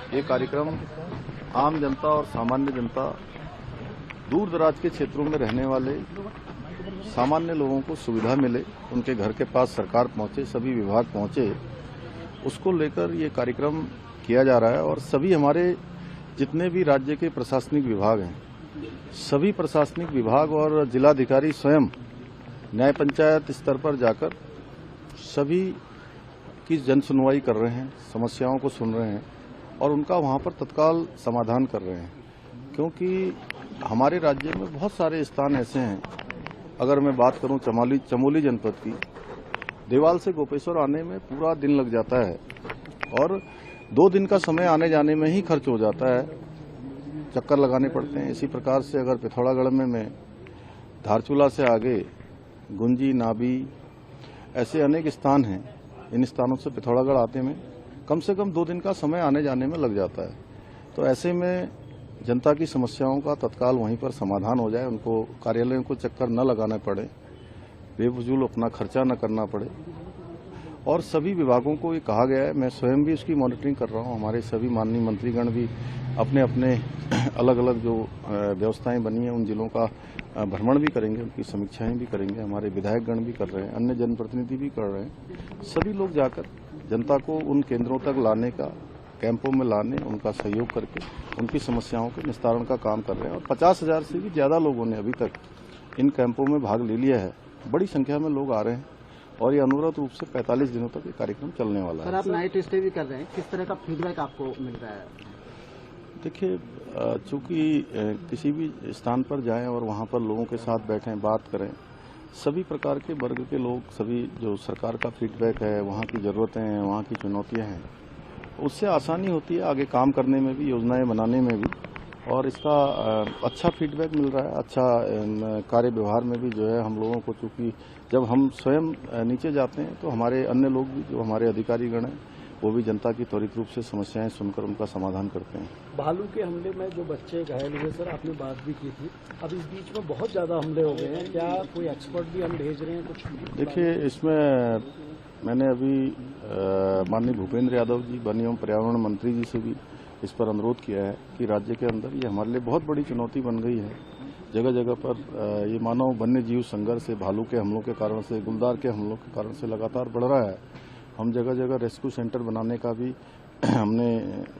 ये कार्यक्रम आम जनता और सामान्य जनता, दूर दराज के क्षेत्रों में रहने वाले सामान्य लोगों को सुविधा मिले, उनके घर के पास सरकार पहुंचे, सभी विभाग पहुंचे, उसको लेकर ये कार्यक्रम किया जा रहा है। और सभी हमारे जितने भी राज्य के प्रशासनिक विभाग हैं, सभी प्रशासनिक विभाग और जिलाधिकारी स्वयं न्याय पंचायत स्तर पर जाकर सभी की जन सुनवाई कर रहे हैं, समस्याओं को सुन रहे हैं और उनका वहां पर तत्काल समाधान कर रहे हैं। क्योंकि हमारे राज्य में बहुत सारे स्थान ऐसे हैं, अगर मैं बात करूं चमोली जनपद की, देवाल से गोपेश्वर आने में पूरा दिन लग जाता है और 2 दिन का समय आने जाने में ही खर्च हो जाता है, चक्कर लगाने पड़ते हैं। इसी प्रकार से अगर पिथौरागढ़ में मैं धारचूला से आगे गुंजी, नाबी, ऐसे अनेक स्थान हैं, इन स्थानों से पिथौरागढ़ आते में कम से कम 2 दिन का समय आने जाने में लग जाता है। तो ऐसे में जनता की समस्याओं का तत्काल वहीं पर समाधान हो जाए, उनको कार्यालयों को चक्कर न लगाना पड़े, बेफजूल अपना खर्चा न करना पड़े। और सभी विभागों को ये कहा गया है, मैं स्वयं भी उसकी मॉनिटरिंग कर रहा हूँ, हमारे सभी माननीय मंत्रीगण भी अपने अपने अलग अलग जो व्यवस्थाएं बनी हैं उन जिलों का भ्रमण भी करेंगे, उनकी समीक्षाएं भी करेंगे, हमारे विधायकगण भी कर रहे हैं, अन्य जनप्रतिनिधि भी कर रहे हैं। सभी लोग जाकर जनता को उन केंद्रों तक लाने का, कैंपों में लाने, उनका सहयोग करके उनकी समस्याओं के निस्तारण का काम कर रहे हैं। और 50,000 से भी ज्यादा लोगों ने अभी तक इन कैंपों में भाग ले लिया है, बड़ी संख्या में लोग आ रहे हैं और ये अनवरत रूप से 45 दिनों तक ये कार्यक्रम चलने वाला है। सर, आप नाइट स्टे भी कर रहे हैं, किस तरह का फीडबैक आपको मिल रहा है? देखिए, चूंकि किसी भी स्थान पर जाएं और वहां पर लोगों के साथ बैठें, बात करें, सभी प्रकार के वर्ग के लोग, सभी जो सरकार का फीडबैक है, वहां की जरूरतें हैं, वहां की चुनौतियां हैं, उससे आसानी होती है आगे काम करने में भी, योजनाएं बनाने में भी। और इसका अच्छा फीडबैक मिल रहा है, अच्छा कार्य व्यवहार में भी जो है हम लोगों को, चूंकि जब हम स्वयं नीचे जाते हैं तो हमारे अन्य लोग भी, जो हमारे अधिकारीगण हैं, वो भी जनता की त्वरित रूप से समस्याएं सुनकर उनका समाधान करते हैं। भालू के हमले में जो बच्चे घायल हुए, सर आपने बात भी की थी, अब इस बीच में बहुत ज्यादा हमले हो गए हैं, क्या कोई एक्सपर्ट भी हम भेज रहे हैं कुछ? देखिए, इसमें मैंने अभी माननीय भूपेंद्र यादव जी, वन एवं पर्यावरण मंत्री जी से भी इस पर अनुरोध किया है कि राज्य के अंदर ये हमारे लिए बहुत बड़ी चुनौती बन गई है। जगह जगह पर ये मानव वन्य जीव संघर्ष से, भालू के हमलों के कारण से, गुलदार के हमलों के कारण से लगातार बढ़ रहा है। हम जगह जगह रेस्क्यू सेंटर बनाने का भी हमने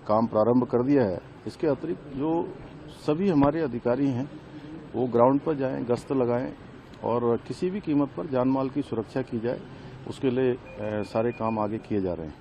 काम प्रारंभ कर दिया है। इसके अतिरिक्त जो सभी हमारे अधिकारी हैं वो ग्राउंड पर जाएं, गश्त लगाएं और किसी भी कीमत पर जान माल की सुरक्षा की जाए, उसके लिए सारे काम आगे किए जा रहे हैं।